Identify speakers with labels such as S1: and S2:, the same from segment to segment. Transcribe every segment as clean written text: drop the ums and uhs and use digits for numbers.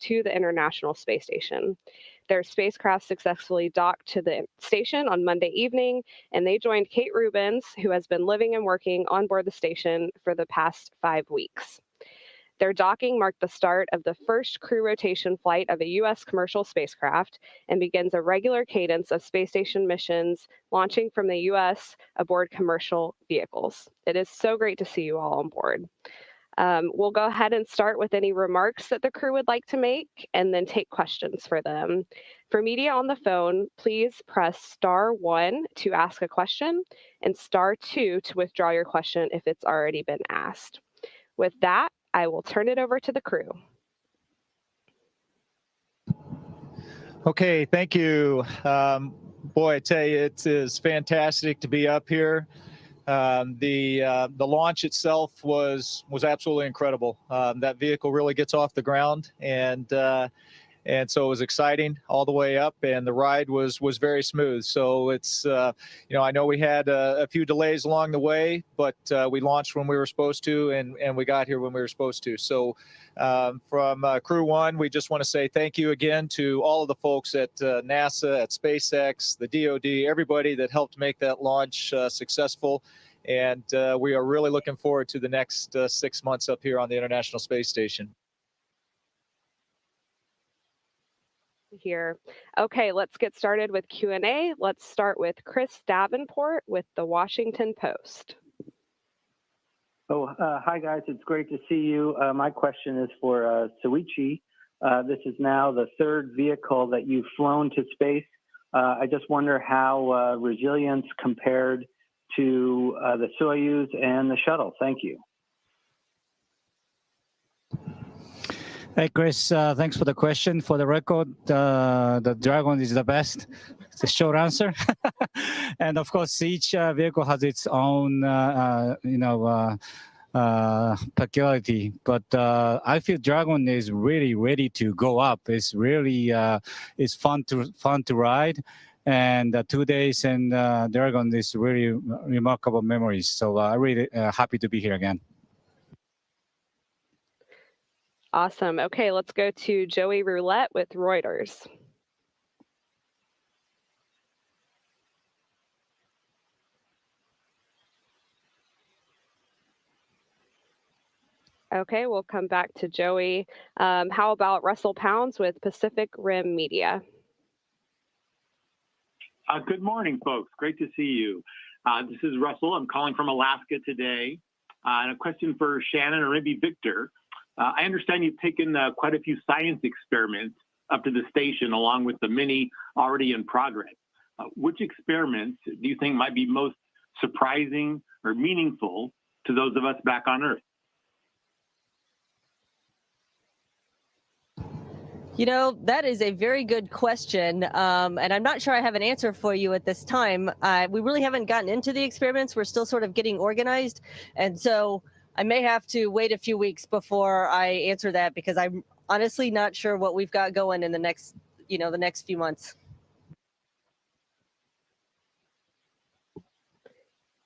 S1: to the International Space Station. Their spacecraft successfully docked to the station on Monday evening, and they joined Kate Rubins, who has been living and working on board the station for the past 5 weeks. Their docking marked the start of the first crew rotation flight of a U.S. commercial spacecraft and begins a regular cadence of space station missions launching from the U.S. aboard commercial vehicles. It is so great to see you all on board. We'll go ahead and start with any remarks that the crew would like to make and then take questions for them. For media on the phone, please press *1 to ask a question and *2 to withdraw your question if it's already been asked. With that, I will turn it over to the crew.
S2: Okay, thank you. Boy, I tell you, it is fantastic to be up here. The launch itself was absolutely incredible. That vehicle really gets off the ground, and so it was exciting all the way up, and the ride was very smooth. So it's I know we had a few delays along the way, but we launched when we were supposed to, and we got here when we were supposed to. So from Crew One, we just want to say thank you again to all of the folks at NASA, at SpaceX, the DoD, everybody that helped make that launch successful. And we are really looking forward to the next 6 months up here on the International Space Station.
S1: Here. Okay, let's get started with Q&A. Let's start with Chris Davenport with the Washington Post.
S3: Hi guys, it's great to see you. My question is for Soichi. This is now the third vehicle that you've flown to space. I just wonder how resilience compared to the Soyuz and the shuttle. Thank you.
S4: Hey, Chris, thanks for the question. For the record, the Dragon is the best. It's a short answer. And of course, each vehicle has its own, peculiarity. But I feel Dragon is really ready to go up. It's really it's fun to ride. And 2 days and Dragon is really remarkable memories. So I'm really happy to be here again.
S1: Awesome. Okay, let's go to Joey Roulette with Reuters. Okay, we'll come back to Joey. How about Russell Pounds with Pacific Rim Media?
S5: Good morning, folks. Great to see you. This is Russell. I'm calling from Alaska today. And a question for Shannon or maybe Victor. I understand you've taken quite a few science experiments up to the station along with the many already in progress. Which experiments do you think might be most surprising or meaningful to those of us back on Earth?
S6: You know, that is a very good question, and I'm not sure I have an answer for you at this time. We really haven't gotten into the experiments. We're still sort of getting organized, and so I may have to wait a few weeks before I answer that because I'm honestly not sure what we've got going in the next few months.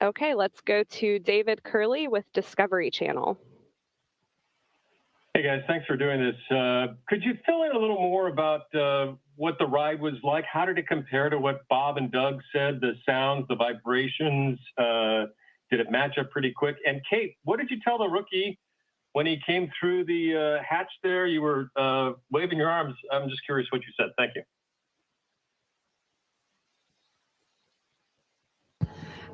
S1: Okay, let's go to David Curley with Discovery Channel.
S7: Hey guys, thanks for doing this. Could you fill in a little more about what the ride was like? How did it compare to what Bob and Doug said? The sounds, the vibrations, did it match up pretty quick? And Kate, what did you tell the rookie when he came through the hatch there? You were waving your arms. I'm just curious what you said. Thank you.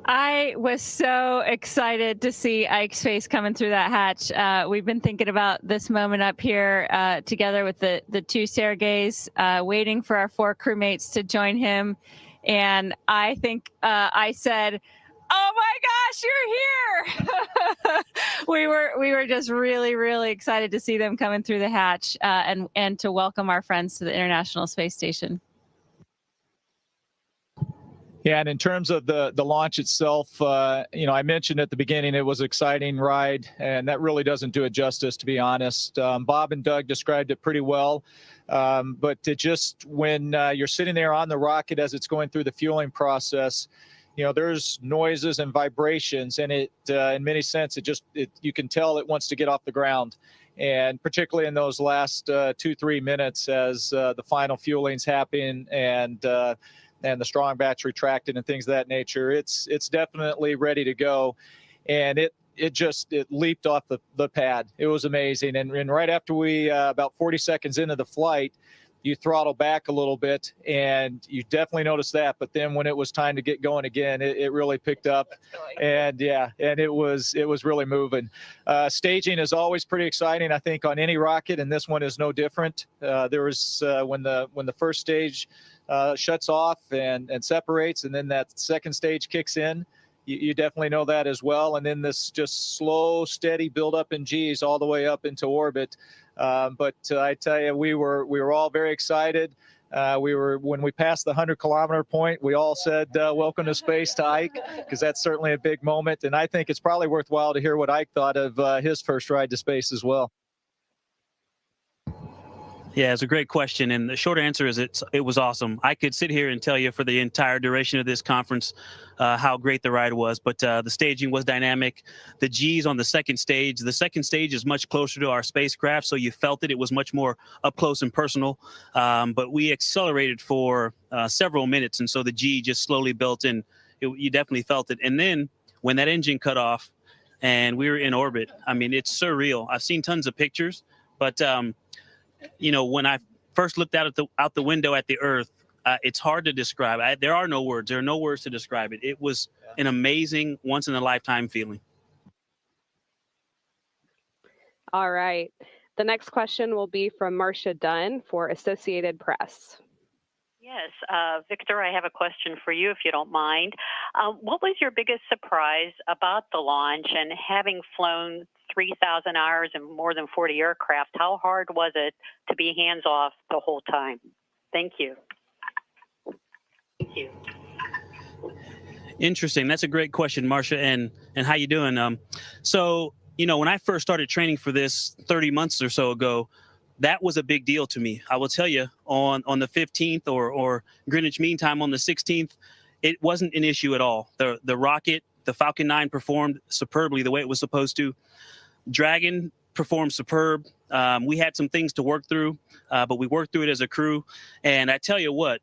S8: I was so excited to see Ike's face coming through that hatch. We've been thinking about this moment up here together with the two Sergeys, waiting for our 4 crewmates to join him. And I think I said, "Oh my gosh, you're here!" we were just really, really excited to see them coming through the hatch and to welcome our friends to the International Space Station.
S2: Yeah, and in terms of the launch itself, I mentioned at the beginning it was an exciting ride, and that really doesn't do it justice, to be honest. Bob and Doug described it pretty well, but when you're sitting there on the rocket as it's going through the fueling process, there's noises and vibrations, and it, in many sense, you can tell it wants to get off the ground. And particularly in those last 2-3 minutes as the final fueling's happen and the strong batch retracted and things of that nature, it's definitely ready to go. And it leaped off the pad. It was amazing. And right after we, about 40 seconds into the flight, you throttle back a little bit, and you definitely noticed that. But then when it was time to get going again, it really picked up, and it was really moving. Staging is always pretty exciting, I think, on any rocket, and this one is no different. There was when the first stage shuts off and separates, and then that second stage kicks in. You definitely know that as well. And then this just slow, steady build up in G's all the way up into orbit. But I tell you, we were all very excited. When we passed the 100-kilometer point, we all said, welcome to space to Ike, because that's certainly a big moment. And I think it's probably worthwhile to hear what Ike thought of his first ride to space as well.
S9: Yeah, it's a great question. And the short answer is it was awesome. I could sit here and tell you for the entire duration of this conference how great the ride was. But the staging was dynamic. The G's on the second stage is much closer to our spacecraft, so you felt it. It was much more up close and personal. But we accelerated for several minutes, and so the G just slowly built in. You definitely felt it. And then when that engine cut off and we were in orbit, I mean, it's surreal. I've seen tons of pictures, but when I first looked out the window at the Earth, it's hard to describe. There are no words. There are no words to describe it. It was an amazing, once-in-a-lifetime feeling.
S1: All right. The next question will be from Marcia Dunn for Associated Press.
S10: Yes, Victor, I have a question for you, if you don't mind. What was your biggest surprise about the launch, and having flown 3,000 hours and more than 40 aircraft, how hard was it to be hands-off the whole time? Thank you. Thank you.
S9: Interesting. That's a great question, Marcia, and how you doing? So, when I first started training for this 30 months or so ago, that was a big deal to me. I will tell you, on the 15th or Greenwich Mean Time on the 16th, it wasn't an issue at all. The rocket, the Falcon 9 performed superbly the way it was supposed to. Dragon performed superb. We had some things to work through, but we worked through it as a crew. And I tell you what,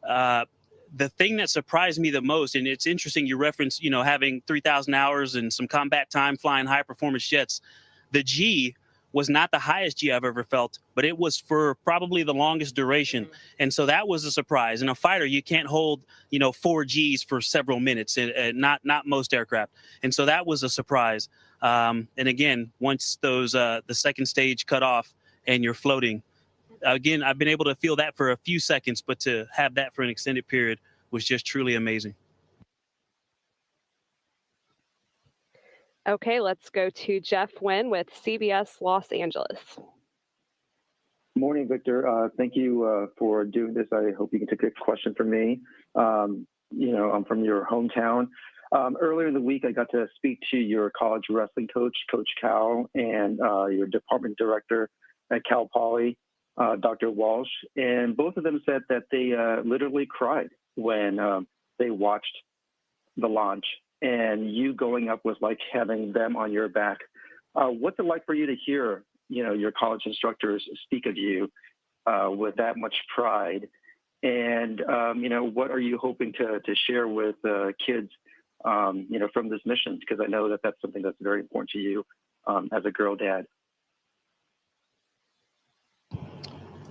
S9: the thing that surprised me the most, and it's interesting you referenced, having 3,000 hours and some combat time flying high performance jets. The G was not the highest G I've ever felt, but it was for probably the longest duration. And so that was a surprise. In a fighter, you can't hold, 4 Gs for several minutes, not most aircraft. And so that was a surprise. And again, once those the second stage cut off and you're floating, again, I've been able to feel that for a few seconds, but to have that for an extended period was just truly amazing.
S1: Okay, let's go to Jeff Wynn with CBS Los Angeles.
S11: Morning, Victor. Thank you for doing this. I hope you can take a question from me. I'm from your hometown. Earlier in the week, I got to speak to your college wrestling coach, Coach Cal, and your department director at Cal Poly, Dr. Walsh. And both of them said that they literally cried when they watched the launch. And you going up was like having them on your back. What's it like for you to hear, your college instructors speak of you with that much pride? And, what are you hoping to share with kids, from this mission? Because I know that that's something that's very important to you as a girl dad.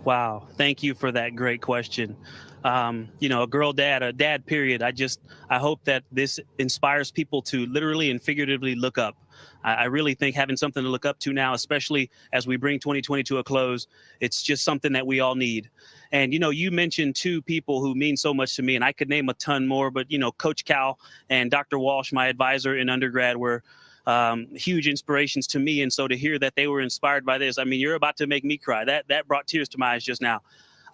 S9: Wow. Thank you for that great question. A girl dad, a dad period. I hope that this inspires people to literally and figuratively look up. I really think having something to look up to now, especially as we bring 2020 to a close, it's just something that we all need. And, you mentioned 2 people who mean so much to me, and I could name a ton more, but, Coach Cal and Dr. Walsh, my advisor in undergrad, were huge inspirations to me. And so to hear that they were inspired by this, I mean, you're about to make me cry. That brought tears to my eyes just now.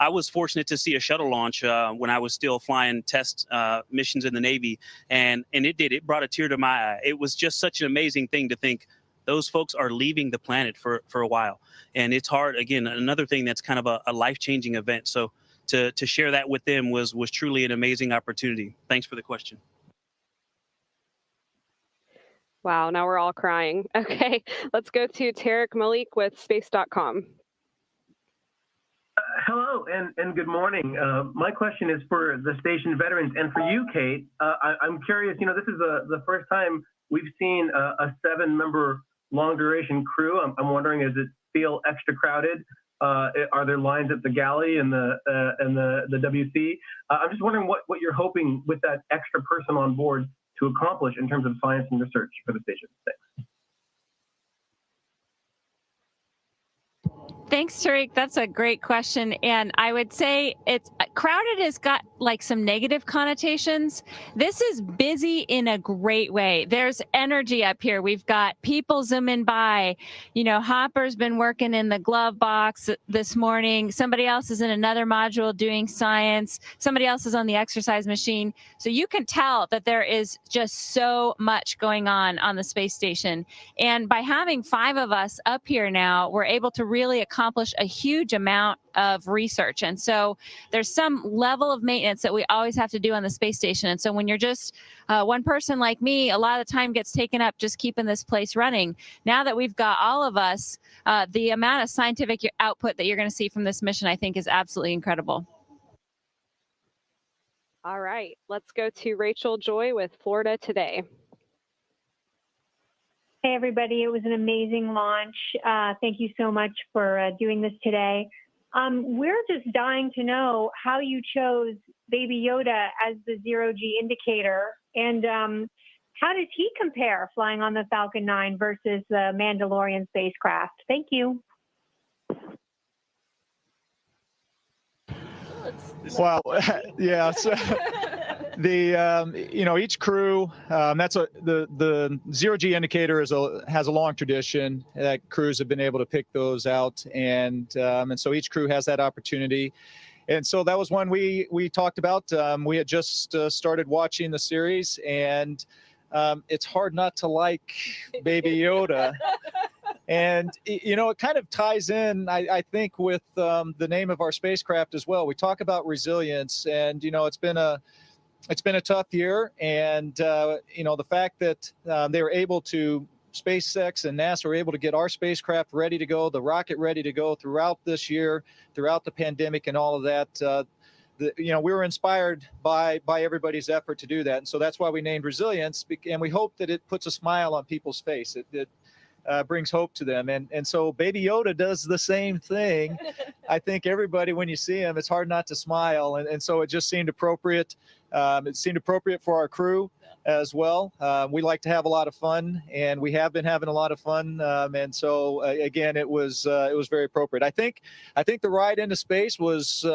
S9: I was fortunate to see a shuttle launch when I was still flying test missions in the Navy, and it brought a tear to my eye. It was just such an amazing thing to think those folks are leaving the planet for a while. And it's hard, again, another thing that's kind of a life-changing event. So to share that with them was truly an amazing opportunity. Thanks for the question.
S1: Wow, now we're all crying. Okay, let's go to Tarek Malik with space.com.
S12: Hello and good morning. My question is for the station veterans and for you, Kate. I'm curious, this is the first time we've seen a 7-member long duration crew. I'm wondering, does it feel extra crowded? Are there lines at the galley and the WC? I'm just wondering what you're hoping with that extra person on board to accomplish in terms of science and research for the station. Thanks.
S8: Thanks, Tariq. That's a great question. And I would say it's crowded has got like some negative connotations. This is busy in a great way. There's energy up here. We've got people zooming by. Hopper's been working in the glove box this morning. Somebody else is in another module doing science. Somebody else is on the exercise machine. So you can tell that there is just so much going on the space station. And by having 5 of us up here now, we're able to really accomplish a huge amount of research. And so there's some level of maintenance that we always have to do on the space station. And so when you're just one person like me, a lot of the time gets taken up just keeping this place running. Now that we've got all of us, the amount of scientific output that you're going to see from this mission, I think, is absolutely incredible.
S1: All right, let's go to Rachel Joy with Florida Today.
S13: Hey, everybody. It was an amazing launch. Thank you so much for doing this today. We're just dying to know how you chose Baby Yoda as the zero-G indicator, and how does he compare flying on the Falcon 9 versus the Mandalorian spacecraft? Thank you.
S2: Well, yeah. So each crew, the zero-G indicator has a long tradition that crews have been able to pick those out, and so each crew has that opportunity. And so that was one we talked about. We had just started watching the series, and it's hard not to like Baby Yoda. And, it kind of ties in, I think, with the name of our spacecraft as well. We talk about resilience, and, it's been a tough year. And, the fact that they were able to, SpaceX and NASA were able to get our spacecraft ready to go, the rocket ready to go throughout this year, throughout the pandemic and all of that. We were inspired by everybody's effort to do that. And so that's why we named Resilience. And we hope that it puts a smile on people's face. It brings hope to them. And so Baby Yoda does the same thing. I think everybody, when you see him, it's hard not to smile. And so it just seemed appropriate. It seemed appropriate for our crew as well. We like to have a lot of fun, and we have been having a lot of fun. And so again, it was very appropriate. I think the ride into space was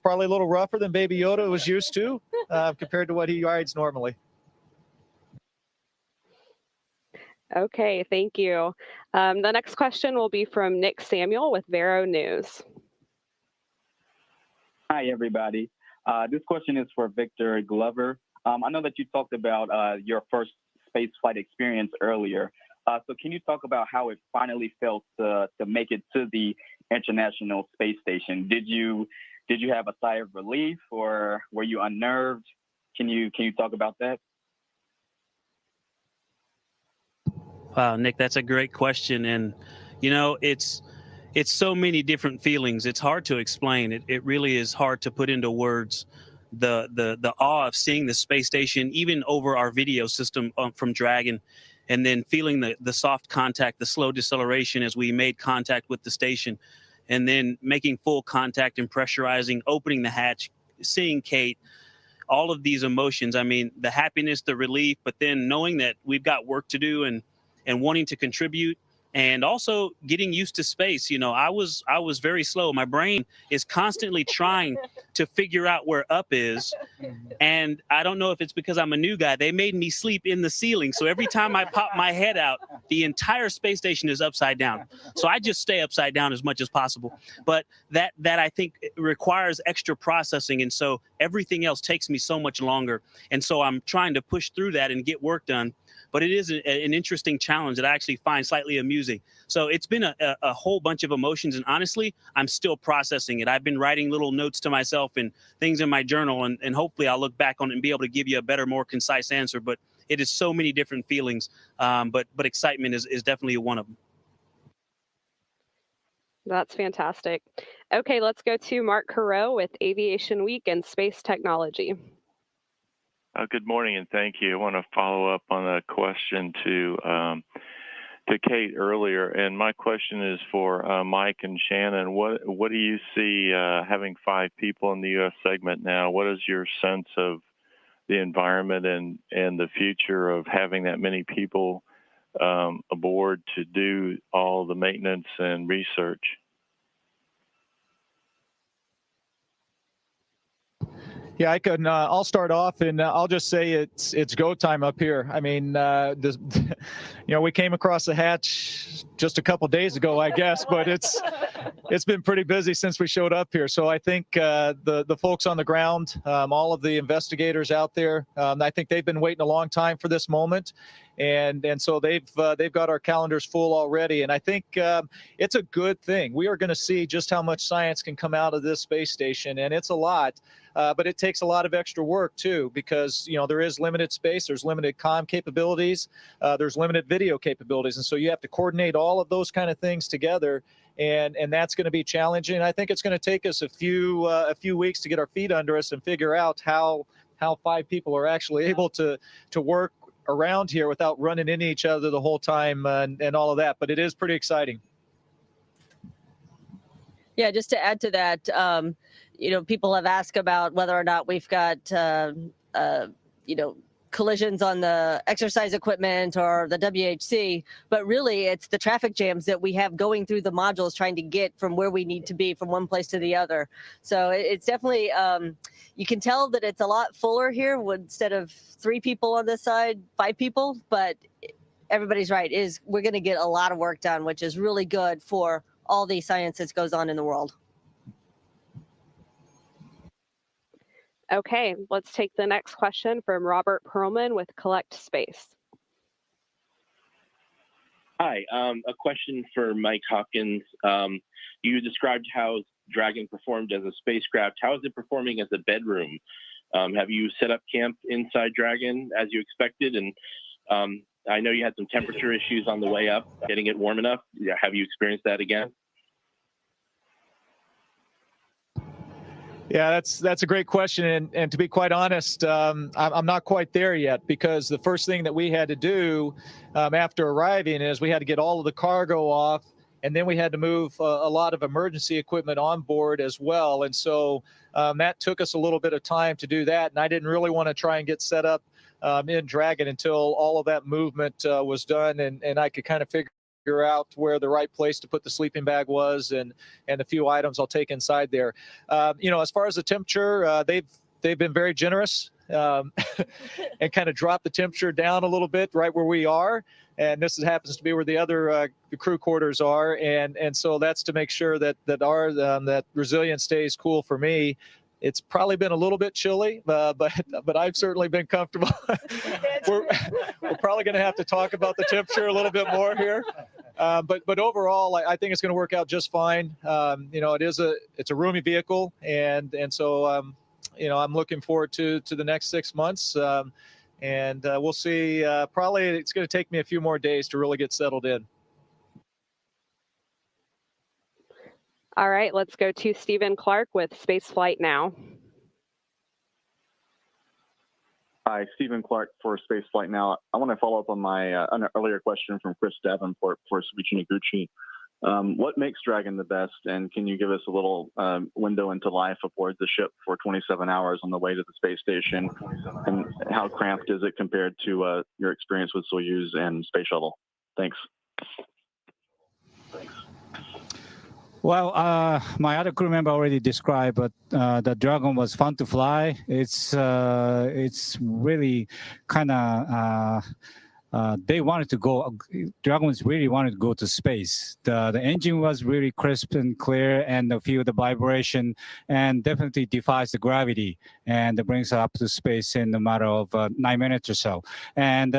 S2: probably a little rougher than Baby Yoda was used to compared to what he rides normally.
S1: Okay, thank you. The next question will be from Nick Samuel with Vero News.
S14: Hi, everybody. This question is for Victor Glover. I know that you talked about your first space flight experience earlier. So can you talk about how it finally felt to make it to the International Space Station? Did you have a sigh of relief, or were you unnerved? Can you talk about that?
S9: Wow, Nick, that's a great question. And, it's so many different feelings. It's hard to explain. It really is hard to put into words the awe of seeing the space station, even over our video system from Dragon, and then feeling the soft contact, the slow deceleration as we made contact with the station, and then making full contact and pressurizing, opening the hatch, seeing Kate. All of these emotions, I mean, the happiness, the relief, but then knowing that we've got work to do and wanting to contribute, and also getting used to space. I was very slow. My brain is constantly trying to figure out where up is. And I don't know if it's because I'm a new guy. They made me sleep in the ceiling. So every time I pop my head out, the entire space station is upside down. So I just stay upside down as much as possible. But that I think requires extra processing. And so everything else takes me so much longer. And so I'm trying to push through that and get work done. But it is an interesting challenge that I actually find slightly amusing. So it's been a whole bunch of emotions. And honestly, I'm still processing it. I've been writing little notes to myself and things in my journal. And hopefully I'll look back on it and be able to give you a better, more concise answer. But it is so many different feelings, but excitement is definitely one of them.
S1: That's fantastic. Okay, let's go to Mark Carreau with Aviation Week and Space Technology.
S15: Good morning, and thank you. I want to follow up on a question to Kate earlier, and my question is for Mike and Shannon. What do you see having 5 people in the U.S. segment now? What is your sense of the environment and the future of having that many people aboard to do all the maintenance and research?
S2: Yeah, I can. I'll start off, and I'll just say it's go time up here. I mean, we came across the hatch just a couple days ago, I guess, but it's been pretty busy since we showed up here. So I think the folks on the ground, all of the investigators out there, I think they've been waiting a long time for this moment, and so they've got our calendars full already. And I think it's a good thing. We are going to see just how much science can come out of this space station, and it's a lot. But it takes a lot of extra work too, because there is limited space, there's limited comm capabilities, there's limited video capabilities, and so you have to coordinate all of those kind of things together, and that's going to be challenging. I think it's going to take us a few weeks to get our feet under us and figure out how 5 people are actually able to work around here without running into each other the whole time and all of that. But it is pretty exciting.
S6: Yeah, just to add to that, people have asked about whether or not we've got, collisions on the exercise equipment or the WHC, but really it's the traffic jams that we have going through the modules trying to get from where we need to be from one place to the other. So it's definitely, you can tell that it's a lot fuller here instead of 3 people on this side, 5 people, but everybody's right, we're going to get a lot of work done, which is really good for all the science that goes on in the world.
S1: Okay, let's take the next question from Robert Perlman with Collect Space.
S16: Hi, a question for Mike Hopkins. You described how Dragon performed as a spacecraft. How is it performing as a bedroom? Have you set up camp inside Dragon as you expected? And I know you had some temperature issues on the way up, getting it warm enough. Have you experienced that again?
S2: Yeah, that's a great question, and to be quite honest, I'm not quite there yet, because the first thing that we had to do after arriving is we had to get all of the cargo off, and then we had to move a lot of emergency equipment on board as well, and so that took us a little bit of time to do that, and I didn't really want to try and get set up in Dragon until all of that movement was done, and I could kind of figure out where the right place to put the sleeping bag was, and a few items I'll take inside there. As far as the temperature, they've been very generous and kind of dropped the temperature down a little bit right where we are. And this happens to be where the other the crew quarters are, and so that's to make sure that that Resilience stays cool for me. It's probably been a little bit chilly, but I've certainly been comfortable. We're probably going to have to talk about the temperature a little bit more here. But overall, I think it's going to work out just fine. It's a roomy vehicle, and so I'm looking forward to the next 6 months. And we'll see. Probably it's going to take me a few more days to really get settled in.
S1: All right, let's go to Stephen Clark with Spaceflight Now.
S17: Hi, Stephen Clark for Spaceflight Now. I want to follow up on my an earlier question from Chris Davenport for Soichi Noguchi. What makes Dragon the best, and can you give us a little window into life aboard the ship for 27 hours on the way to the space station, and how cramped is it compared to your experience with Soyuz and Space Shuttle? Thanks.
S4: Well, my other crew member already described, but the Dragon was fun to fly. It's really kind of they wanted to go. Dragons really wanted to go to space. The engine was really crisp and clear, and feel the vibration, and definitely defies the gravity, and it brings up to space in a matter of 9 minutes or so. And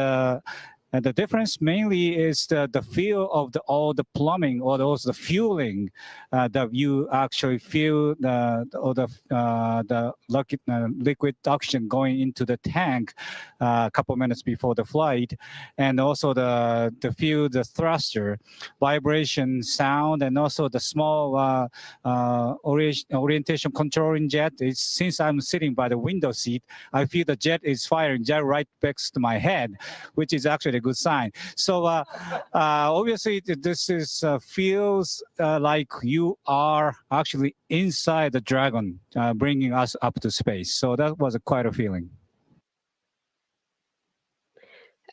S4: And the difference mainly is the feel of all the plumbing or also the fueling that you actually feel the liquid oxygen going into the tank a couple minutes before the flight, and also the feel the thruster, vibration, sound, and also the small orientation controlling jet. Since I'm sitting by the window seat, I feel the jet is firing jet right next to my head, which is actually a good sign. So obviously this is feels like you are actually inside the Dragon, bringing us up to space. So that was quite a feeling.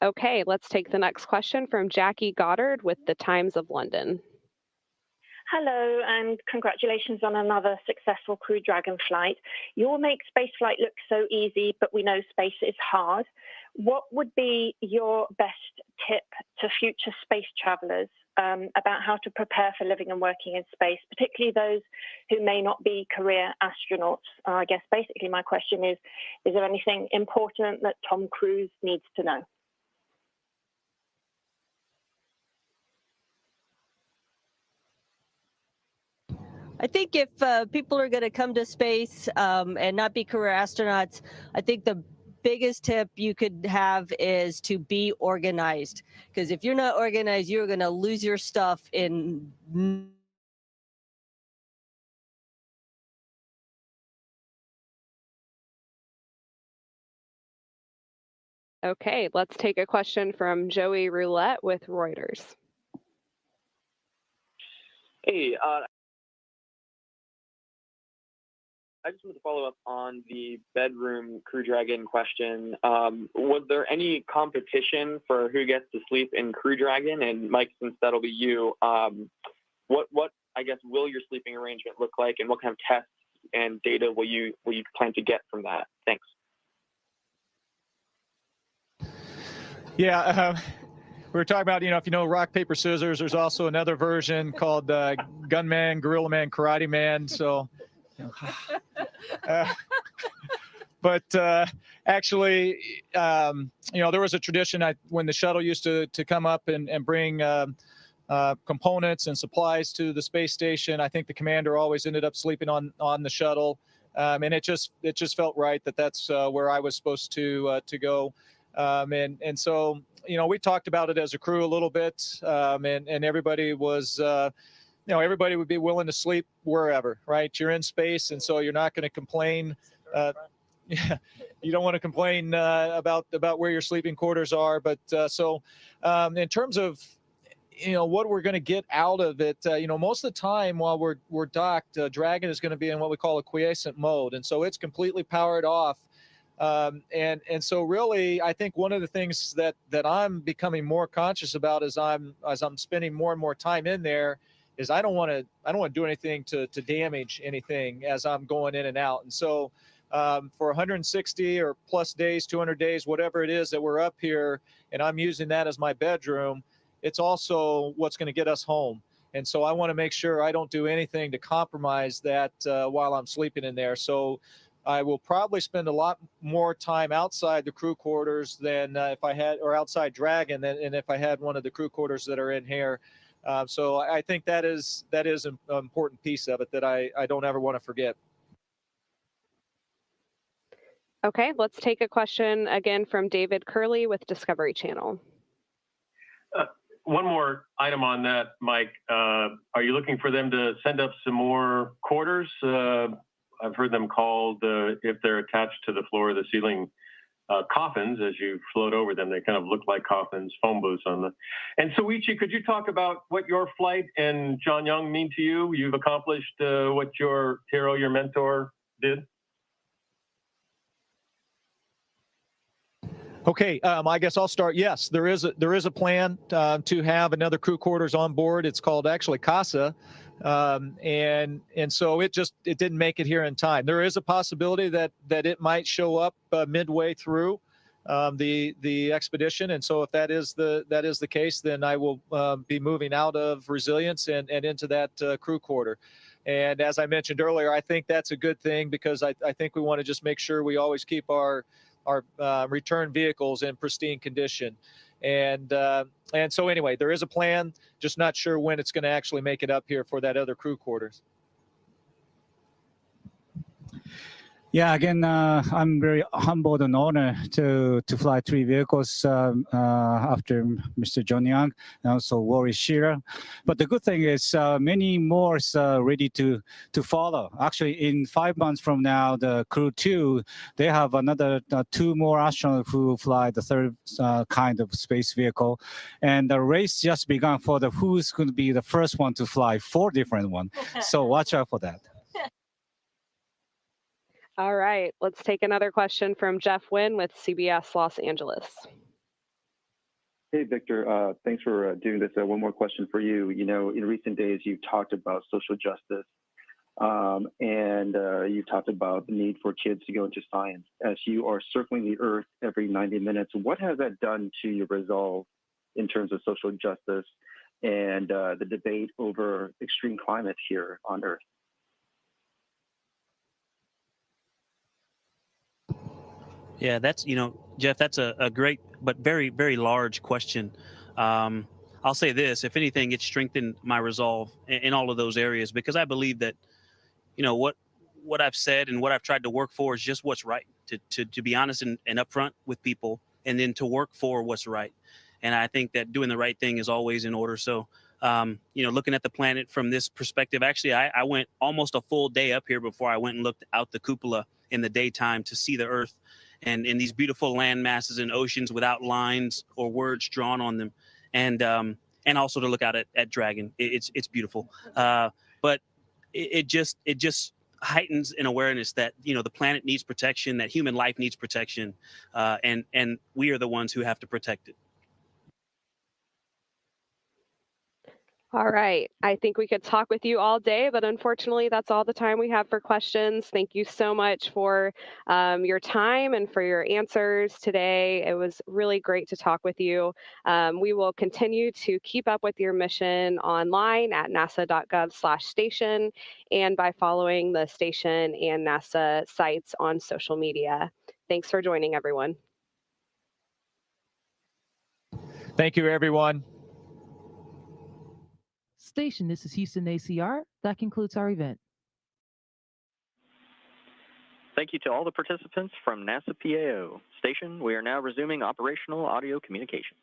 S1: Okay, let's take the next question from Jackie Goddard with the Times of London.
S18: Hello, and congratulations on another successful Crew Dragon flight. You all make spaceflight look so easy, but we know space is hard. What would be your best tip to future space travelers about how to prepare for living and working in space, particularly those who may not be career astronauts? I guess basically my question is there anything important that Tom Cruise needs to know?
S6: I think if people are going to come to space and not be career astronauts, I think the biggest tip you could have is to be organized. Because if you're not organized, you're going to lose your stuff in
S1: Okay, let's take a question from Joey Roulette with Reuters.
S19: Hey, I just wanted to follow up on the bedroom Crew Dragon question. Was there any competition for who gets to sleep in Crew Dragon? And Mike, since that'll be you, what I guess will your sleeping arrangement look like, and what kind of tests and data will you plan to get from that? Thanks.
S2: Yeah, we were talking about, if you know rock, paper, scissors, there's also another version called Gunman, Gorilla Man, Karate Man. So, but actually, there was a tradition when the shuttle used to come up and bring components and supplies to the space station. I think the commander always ended up sleeping on the shuttle, and it just felt right that's where I was supposed to go. And so, we talked about it as a crew a little bit, and everybody was, everybody would be willing to sleep wherever, right? You're in space, and so you're not going to complain. Yeah, you don't want to complain about where your sleeping quarters are. But in terms of, what we're going to get out of it, most of the time while we're docked, Dragon is going to be in what we call a quiescent mode, and so it's completely powered off. And so really, I think one of the things that I'm becoming more conscious about as I'm spending more and more time in there is I don't want to do anything to damage anything as I'm going in and out. And so for 160 or plus days, 200 days, whatever it is that we're up here, and I'm using that as my bedroom, it's also what's going to get us home. And so I want to make sure I don't do anything to compromise that while I'm sleeping in there. So I will probably spend a lot more time outside the crew quarters than if I had, or outside Dragon, and if I had one of the crew quarters that are in here. So I think that is an important piece of it that I don't ever want to forget.
S1: Okay, let's take a question again from David Curley with Discovery Channel.
S7: One more item on that, Mike. Are you looking for them to send up some more quarters? I've heard them called, if they're attached to the floor or the ceiling, coffins. As you float over them, they kind of look like coffins, phone booths on them. And Soichi, could you talk about what your flight and John Young mean to you? You've accomplished what your hero, your mentor, did.
S2: Okay, I guess I'll start. Yes, there is a plan to have another crew quarters on board. It's called actually CASA. And so it didn't make it here in time. There is a possibility that it might show up midway through the expedition. And so if that is the case, then I will be moving out of Resilience and into that crew quarter. And as I mentioned earlier, I think that's a good thing because I think we want to just make sure we always keep our return vehicles in pristine condition. And so anyway, there is a plan, just not sure when it's going to actually make it up here for that other crew quarters.
S4: Yeah, again, I'm very humbled and honored to fly 3 vehicles after Mr. John Young and also Wally Shearer. But the good thing is many more is ready to follow. Actually, in 5 months from now, the Crew 2, they have another 2 more astronauts who fly the third kind of space vehicle. And the race just begun for the who's going to be the first one to fly 4 different ones. So watch out for that.
S1: All right, let's take another question from Jeff Wynn with CBS Los Angeles.
S11: Hey, Victor, thanks for doing this. One more question for you. You know, in recent days, you've talked about social justice and you've talked about the need for kids to go into science. As you are circling the Earth every 90 minutes, what has that done to your resolve in terms of social justice and the debate over extreme climate here on Earth?
S9: Yeah, that's, Jeff, that's a great but very, very large question. I'll say this, if anything, it strengthened my resolve in all of those areas, because I believe that, what I've said and what I've tried to work for is just what's right, to be honest and upfront with people, and then to work for what's right. And I think that doing the right thing is always in order. So, looking at the planet from this perspective, actually, I went almost a full day up here before I went and looked out the cupola in the daytime to see the Earth and in these beautiful land masses and oceans without lines or words drawn on them. And also to look out at Dragon. It's beautiful. But it just heightens an awareness that, the planet needs protection, that human life needs protection. And we are the ones who have to protect it.
S1: All right. I think we could talk with you all day, but unfortunately, that's all the time we have for questions. Thank you so much for your time and for your answers today. It was really great to talk with you. We will continue to keep up with your mission online at nasa.gov/station and by following the station and NASA sites on social media. Thanks for joining, everyone.
S2: Thank you, everyone.
S20: Station, this is Houston ACR. That concludes our event.
S21: Thank you to all the participants from NASA PAO. Station, we are now resuming operational audio communications.